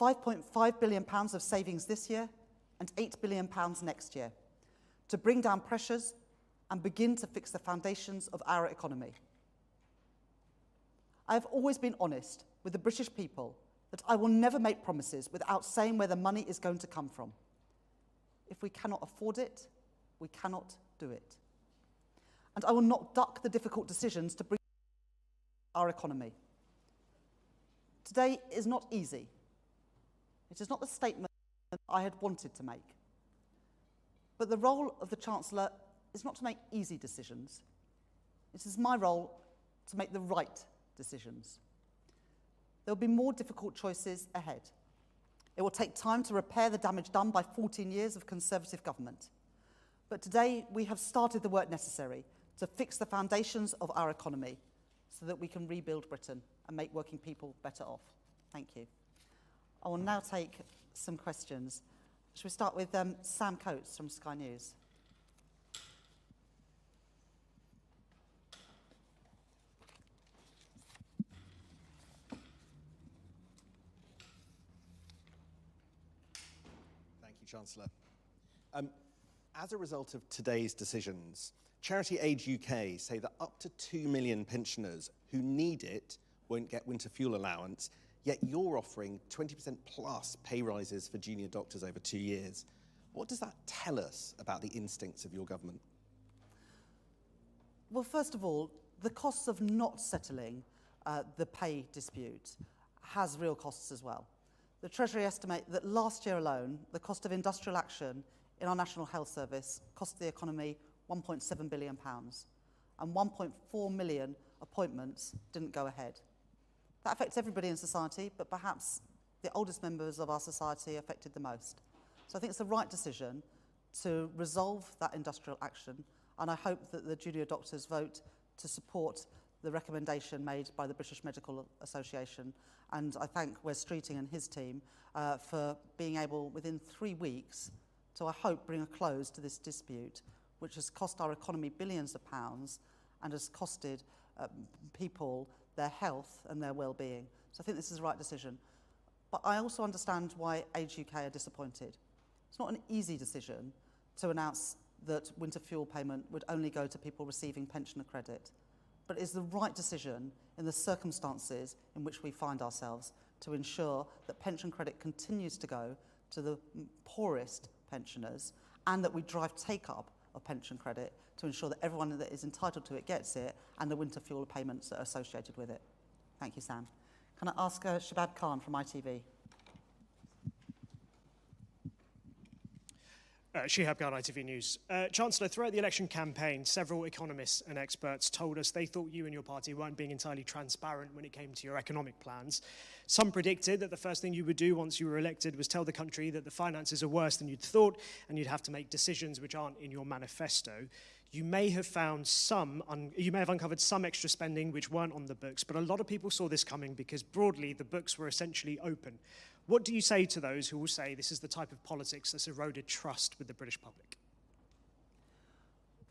£5.5 billion of savings this year and £8 billion next year to bring down pressures and begin to fix the foundations of our economy. I have always been honest with the British people that I will never make promises without saying where the money is going to come from. If we cannot afford it, we cannot do it. And I will not duck the difficult decisions to bring our economy. Today is not easy. It is not the statement I had wanted to make. But the role of the Chancellor is not to make easy decisions. It is my role to make the right decisions. There will be more difficult choices ahead. It will take time to repair the damage done by 14 years of Conservative government. But today we have started the work necessary to fix the foundations of our economy so that we can rebuild Britain and make working people better off. Thank you. I will now take some questions. Shall we start with Sam Coates from Sky News? Thank you, Chancellor. As a result of today's decisions, Charity Aid UK say that up to 2 million pensioners who need it won't get winter fuel allowance, yet you're offering 20% plus pay rises for junior doctors over 2 years. What does that tell us about the instincts of your government? Well, first of all, the costs of not settling the pay dispute has real costs as well. The Treasury estimate that last year alone, the cost of industrial action in our National Health Service cost the economy £1.7 billion, and 1.4 million appointments didn't go ahead. That affects everybody in society, but perhaps the oldest members of our society affected the most. So I think it's the right decision to resolve that industrial action, and I hope that the junior doctors vote to support the recommendation made by the British Medical Association. And I thank Wes Streeting and his team for being able, within 3 weeks, to, I hope, bring a close to this dispute, which has cost our economy billions of pounds and has costed people their health and their well-being. So I think this is the right decision. But I also understand why Age UK are disappointed. It's not an easy decision to announce that winter fuel payment would only go to people receiving pensioner credit. But it is the right decision in the circumstances in which we find ourselves to ensure that pension credit continues to go to the poorest pensioners and that we drive take-up of pension credit to ensure that everyone that is entitled to it gets it and the winter fuel payments that are associated with it. Thank you, Sam. Can I ask Shabab Khan from ITV? Shihab Khan, ITV News. Chancellor, throughout the election campaign, several economists and experts told us they thought you and your party weren't being entirely transparent when it came to your economic plans. Some predicted that the first thing you would do once you were elected was tell the country that the finances are worse than you'd thought and you'd have to make decisions which aren't in your manifesto. You may have uncovered some extra spending which weren't on the books, but a lot of people saw this coming because broadly the books were essentially open. What do you say to those who will say this is the type of politics that's eroded trust with the British public?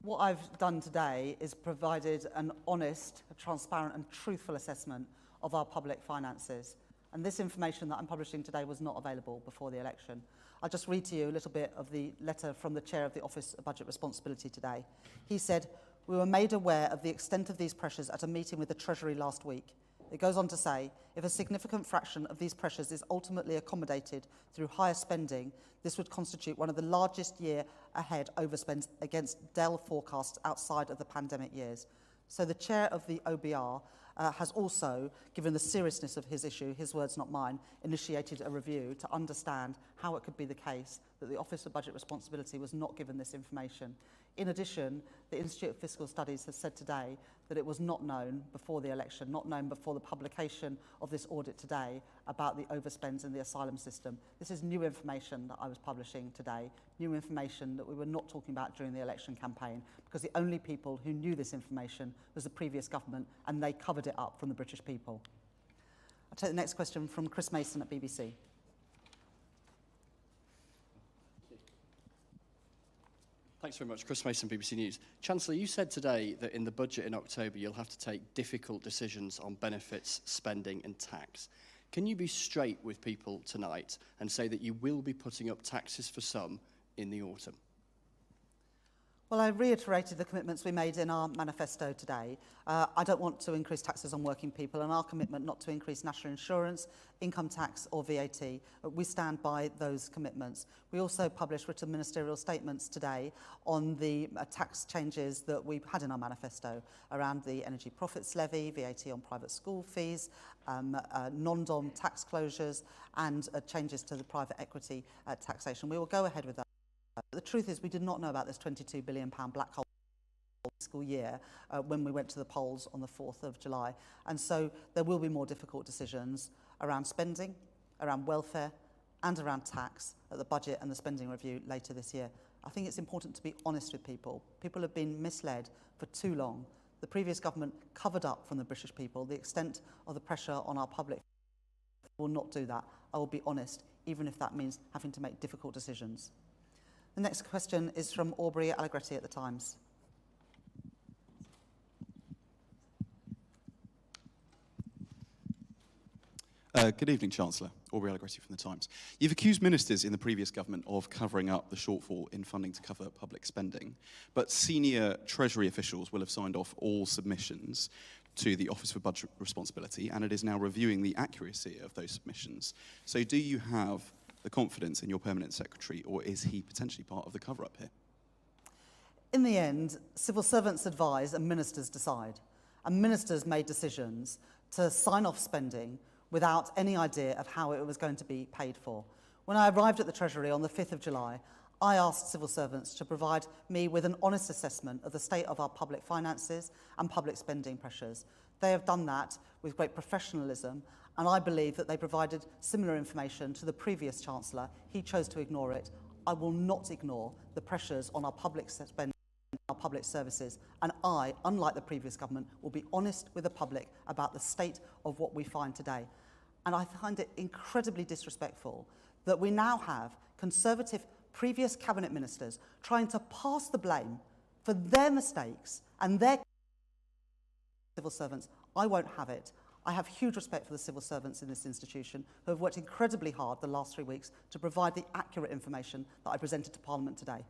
What I've done today is provided an honest, transparent and truthful assessment of our public finances. And this information that I'm publishing today was not available before the election. I'll just read to you a little bit of the letter from the Chair of the Office of Budget Responsibility today. He said, "We were made aware of the extent of these pressures at a meeting with the Treasury last week. It goes on to say, if a significant fraction of these pressures is ultimately accommodated through higher spending, this would constitute one of the largest year-ahead overspends against Dell forecasts outside of the pandemic years." So the chair of the OBR has also, given the seriousness of his issue, his words not mine, initiated a review to understand how it could be the case that the Office of Budget Responsibility was not given this information. In addition, the Institute of Fiscal Studies has said today that it was not known before the election, not known before the publication of this audit today about the overspends in the asylum system. This is new information that I was publishing today, new information that we were not talking about during the election campaign, because the only people who knew this information was the previous government, and they covered it up from the British people. I'll take the next question from Chris Mason at BBC. Thanks very much. Chris Mason, BBC News. Chancellor, you said today that in the budget in October you'll have to take difficult decisions on benefits, spending and tax. Can you be straight with people tonight and say that you will be putting up taxes for some in the autumn? Well, I reiterated the commitments we made in our manifesto today. I don't want to increase taxes on working people, and our commitment not to increase national insurance, income tax or VAT. We stand by those commitments. We also published written ministerial statements today on the tax changes that we had in our manifesto around the energy profits levy, VAT on private school fees, non-dom tax closures and changes to the private equity taxation. We will go ahead with that. The truth is we did not know about this £22 billion black hole fiscal year when we went to the polls on the 4th of July. And so there will be more difficult decisions around spending, around welfare and around tax at the budget and the spending review later this year. I think it's important to be honest with people. People have been misled for too long. The previous government covered up from the British people the extent of the pressure on our public. I will not do that. I will be honest, even if that means having to make difficult decisions. The next question is from Aubrey Allegretti at The Times. Good evening, Chancellor. Aubrey Allegretti from The Times. You've accused ministers in the previous government of covering up the shortfall in funding to cover public spending, but senior Treasury officials will have signed off all submissions to the Office for Budget Responsibility, and it is now reviewing the accuracy of those submissions. So do you have the confidence in your permanent secretary, or is he potentially part of the cover-up here? In the end, civil servants advise and ministers decide. And ministers made decisions to sign off spending without any idea of how it was going to be paid for. When I arrived at the Treasury on the 5th of July, I asked civil servants to provide me with an honest assessment of the state of our public finances and public spending pressures. They have done that with great professionalism, and I believe that they provided similar information to the previous Chancellor. He chose to ignore it. I will not ignore the pressures on our public spending, our public services, and I, unlike the previous government, will be honest with the public about the state of what we find today. And I find it incredibly disrespectful that we now have Conservative previous cabinet ministers trying to pass the blame for their mistakes and their civil servants. I won't have it. I have huge respect for the civil servants in this institution who have worked incredibly hard the last 3 weeks to provide the accurate information that I presented to Parliament today.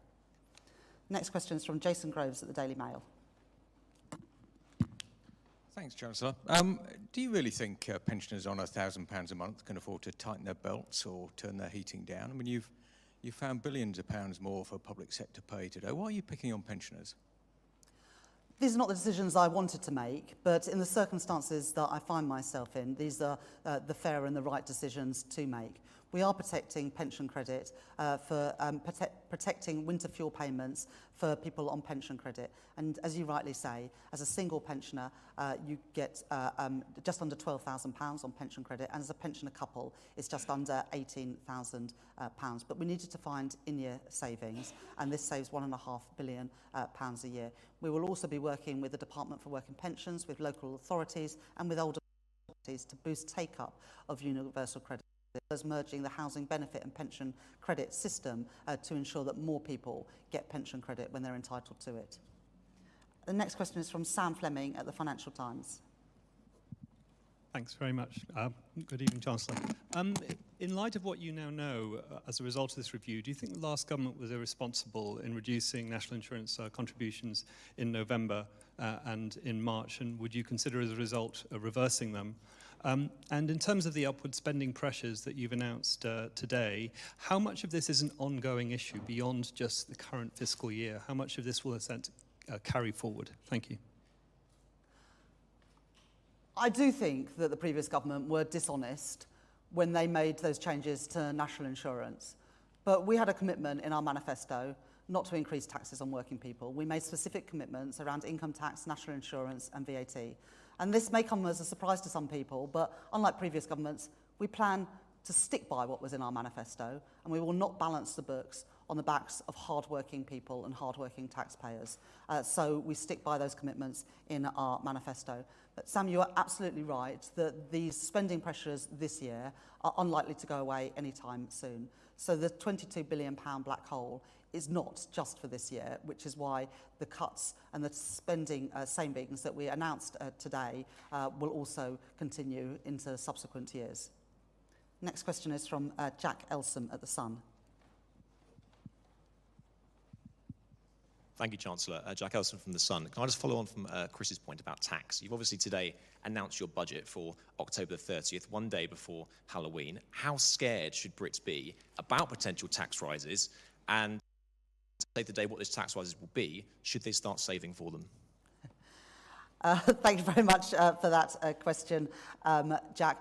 Next question is from Jason Groves at the Daily Mail. Thanks, Chancellor. Do you really think pensioners on £1,000 a month can afford to tighten their belts or turn their heating down? I mean, you've found billions of pounds more for public sector pay today. Why are you picking on pensioners? These are not the decisions I wanted to make, but in the circumstances that I find myself in, these are the fair and the right decisions to make. We are protecting pension credit for protecting winter fuel payments for people on pension credit. And as you rightly say, as a single pensioner, you get just under £12,000 on pension credit, and as a pensioner couple, it's just under £18,000. But we needed to find in-year savings, and this saves £1.5 billion a year. We will also be working with the Department for Work and Pensions, with local authorities, and with older authorities to boost take-up of universal credit, as merging the housing benefit and pension credit system to ensure that more people get pension credit when they're entitled to it. The next question is from Sam Fleming at the Financial Times. Thanks very much. Good evening, Chancellor. In light of what you now know as a result of this review, do you think the last government was irresponsible in reducing national insurance contributions in November and in March, and would you consider as a result reversing them? And in terms of the upward spending pressures that you've announced today, how much of this is an ongoing issue beyond just the current fiscal year? How much of this will carry forward? Thank you. I do think that the previous government were dishonest when they made those changes to national insurance. But we had a commitment in our manifesto not to increase taxes on working people. We made specific commitments around income tax, national insurance and VAT. And this may come as a surprise to some people, but unlike previous governments, we plan to stick by what was in our manifesto, and we will not balance the books on the backs of hard-working people and hard-working taxpayers. So we stick by those commitments in our manifesto. But Sam, you are absolutely right that these spending pressures this year are unlikely to go away anytime soon. So the £22 billion black hole is not just for this year, which is why the cuts and the spending savings that we announced today will also continue into subsequent years. Next question is from Jack Elsom at The Sun. Thank you, Chancellor. Jack Elson from The Sun. Can I just follow on from Chris's point about tax? You've obviously today announced your budget for October the 30th, one day before Halloween. How scared should Brits be about potential tax rises? And say the day what those tax rises will be, should they start saving for them? Thank you very much for that question, Jack.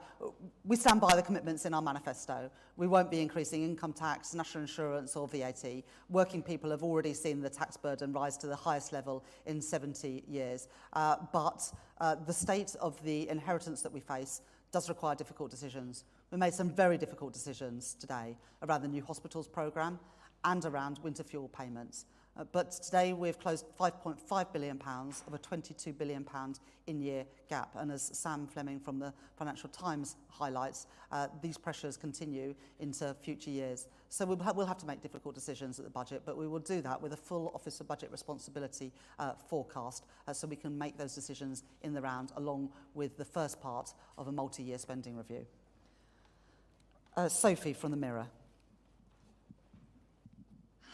We stand by the commitments in our manifesto. We won't be increasing income tax, national insurance or VAT. Working people have already seen the tax burden rise to the highest level in 70 years. But the state of the inheritance that we face does require difficult decisions. We made some very difficult decisions today around the new hospitals programme and around winter fuel payments. But today we've closed £5.5 billion of a £22 billion in-year gap. And as Sam Fleming from the Financial Times highlights, these pressures continue into future years. So we'll have to make difficult decisions at the budget, but we will do that with a full Office of Budget Responsibility forecast so we can make those decisions in the round along with the first part of a multi-year spending review. Sophie from The Mirror.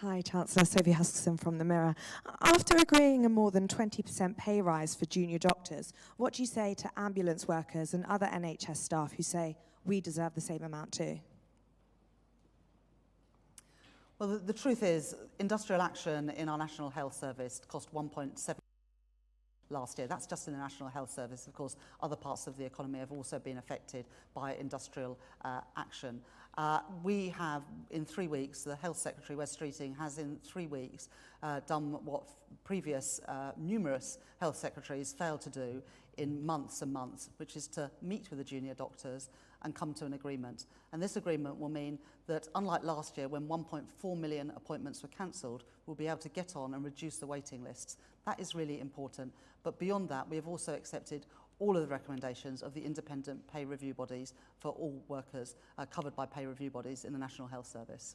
Hi, Chancellor. Sophie Huskisson from The Mirror. After agreeing a more than 20% pay rise for junior doctors, what do you say to ambulance workers and other NHS staff who say, we deserve the same amount too? Well, the truth is, industrial action in our National Health Service cost 1.7 last year. That's just in the National Health Service. Of course, other parts of the economy have also been affected by industrial action. We have, in 3 weeks, the Health Secretary, Wes Streeting, has in 3 weeks done what previous numerous health secretaries failed to do in months and months, which is to meet with the junior doctors and come to an agreement. And this agreement will mean that, unlike last year, when 1.4 million appointments were cancelled, we'll be able to get on and reduce the waiting lists. That is really important. But beyond that, we have also accepted all of the recommendations of the independent pay review bodies for all workers covered by pay review bodies in the National Health Service.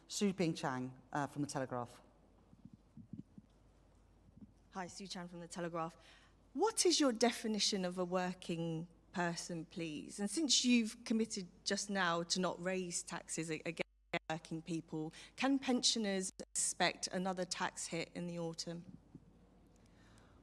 Su Ping Chang from The Telegraph. Hi, Sue Chan from The Telegraph. What is your definition of a working person, please? And since you've committed just now to not raise taxes against working people, can pensioners expect another tax hit in the autumn?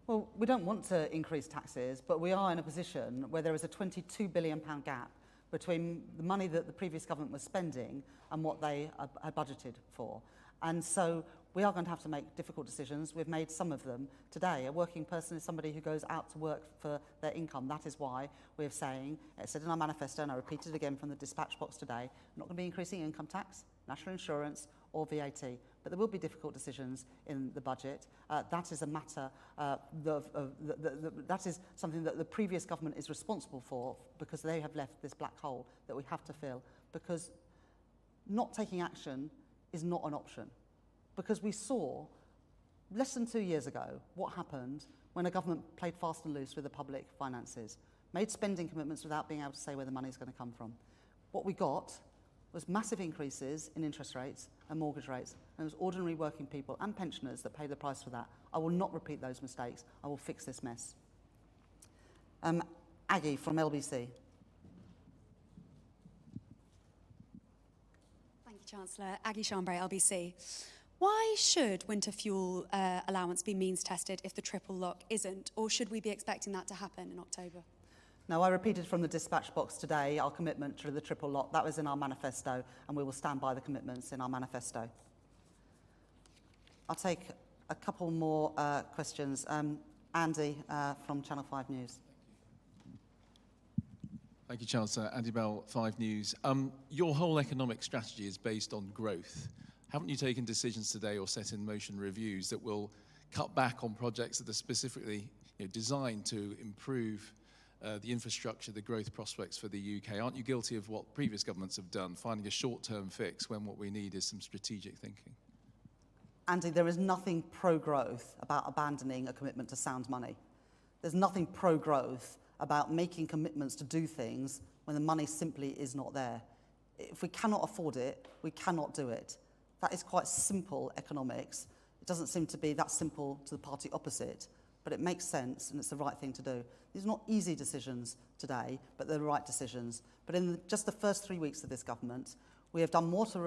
Well, we don't want to increase taxes, but we are in a position where there is a £22 billion gap between the money that the previous government was spending and what they had budgeted for. And so we are going to have to make difficult decisions. We've made some of them today. A working person is somebody who goes out to work for their income. That is why we're saying, it said in our manifesto, and I repeated it again from the dispatch box today, we're not going to be increasing income tax, national insurance or VAT. But there will be difficult decisions in the budget. That is a matter, that is something that the previous government is responsible for because they have left this black hole that we have to fill. Because not taking action is not an option. Because we saw, less than 2 years ago, what happened when a government played fast and loose with the public finances, made spending commitments without being able to say where the money's going to come from. What we got was massive increases in interest rates and mortgage rates, and it was ordinary working people and pensioners that paid the price for that. I will not repeat those mistakes. I will fix this mess. Aggie from LBC. Thank you, Chancellor. Aggie Chambray, LBC. Why should winter fuel allowance be means tested if the triple lock isn't, or should we be expecting that to happen in October? Now, I repeated from the dispatch box today our commitment to the triple lock. That was in our manifesto, and we will stand by the commitments in our manifesto. I'll take a couple more questions. Andy from Channel 5 News. Thank you, Chancellor. Andy Bell, 5 News. Your whole economic strategy is based on growth. Haven't you taken decisions today or set in motion reviews that will cut back on projects that are specifically designed to improve the infrastructure, the growth prospects for the UK? Aren't you guilty of what previous governments have done, finding a short-term fix when what we need is some strategic thinking? Andy, there is nothing pro-growth about abandoning a commitment to sound money. There's nothing pro-growth about making commitments to do things when the money simply is not there. If we cannot afford it, we cannot do it. That is quite simple economics. It doesn't seem to be that simple to the party opposite, but it makes sense and it's the right thing to do. These are not easy decisions today, but they're the right decisions. But in just the first 3 weeks of this government, we have done more to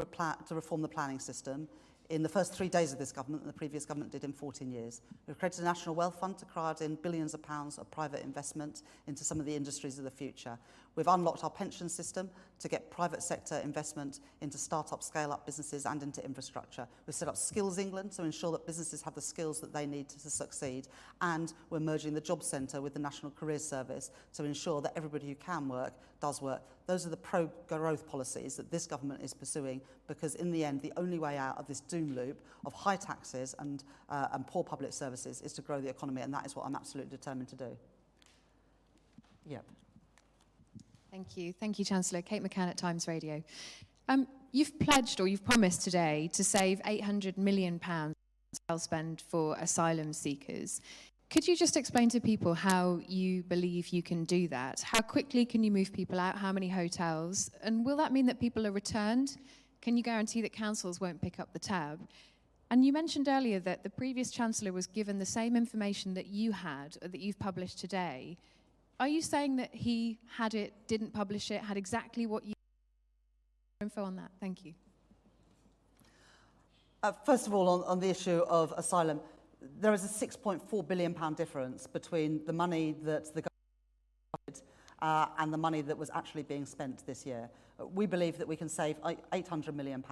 reform the planning system in the first 3 days of this government than the previous government did in 14 years. We've created a national wealth fund to crowd in billions of pounds of private investment into some of the industries of the future. We've unlocked our pension system to get private sector investment into start-up, scale-up businesses and into infrastructure. We've set up Skills England to ensure that businesses have the skills that they need to succeed. And we're merging the Job Centre with the National Careers Service to ensure that everybody who can work does work. Those are the pro-growth policies that this government is pursuing, because in the end, the only way out of this doom loop of high taxes and poor public services is to grow the economy, and that is what I'm absolutely determined to do. Yep. Thank you, Chancellor. Kate McCann at Times Radio. You've pledged, or you've promised today, to save £800 million spend for asylum seekers. Could you just explain to people how you believe you can do that? How quickly can you move people out? How many hotels? And will that mean that people are returned? Can you guarantee that councils won't pick up the tab? And you mentioned earlier that the previous Chancellor was given the same information that you had, or that you've published today. Are you saying that he had it, didn't publish it, had exactly what you... Info on that. Thank you. First of all, on the issue of asylum, there is a £6.4 billion difference between the money that the government and the money that was actually being spent this year. We believe that we can save £800 million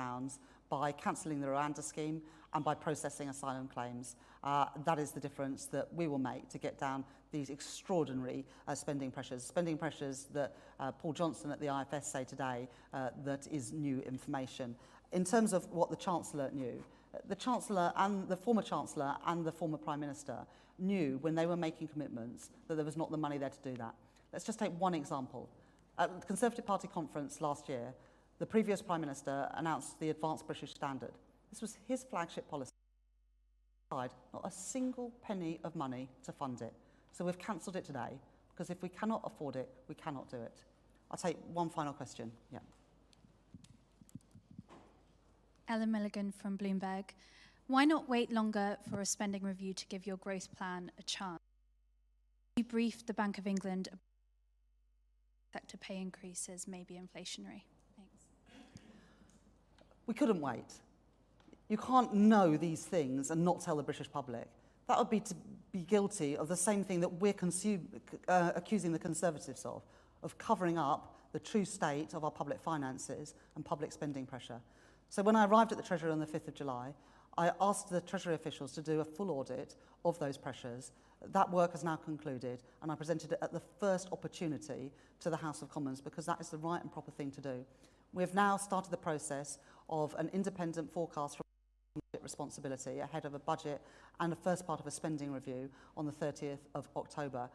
by cancelling the Rwanda scheme and by processing asylum claims. That is the difference that we will make to get down these extraordinary spending pressures that Paul Johnson at the IFS say today that is new information. In terms of what the Chancellor knew, the Chancellor and the former Chancellor and the former Prime Minister knew when they were making commitments that there was not the money there to do that. Let's just take one example. At the Conservative Party conference last year, the previous Prime Minister announced the Advanced British Standard. This was his flagship policy. Not a single penny of money to fund it. So we've cancelled it today, because if we cannot afford it, we cannot do it. I'll take one final question. Yeah. Ellen Milligan from Bloomberg. Why not wait longer for a spending review to give your growth plan a chance? You briefed the Bank of England about sector pay increases may be inflationary. Thanks. We couldn't wait. You can't know these things and not tell the British public. That would be to be guilty of the same thing that we're accusing the Conservatives of covering up the true state of our public finances and public spending pressure. So when I arrived at the Treasury on the 5th of July, I asked the Treasury officials to do a full audit of those pressures. That work has now concluded, and I presented it at the first opportunity to the House of Commons, because that is the right and proper thing to do. We have now started the process of an independent forecast from responsibility ahead of a budget and the first part of a spending review on the 30th of October.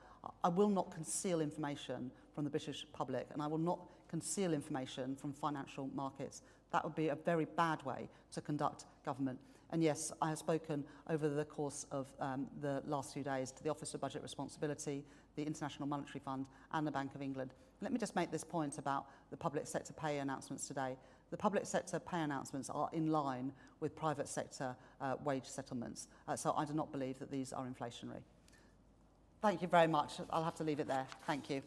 I will not conceal information from the British public, and I will not conceal information from financial markets. That would be a very bad way to conduct government. And yes, I have spoken over the course of the last few days to the Office of Budget Responsibility, the International Monetary Fund and the Bank of England. Let me just make this point about the public sector pay announcements today. The public sector pay announcements are in line with private sector wage settlements. So I do not believe that these are inflationary. Thank you very much. I'll have to leave it there. Thank you.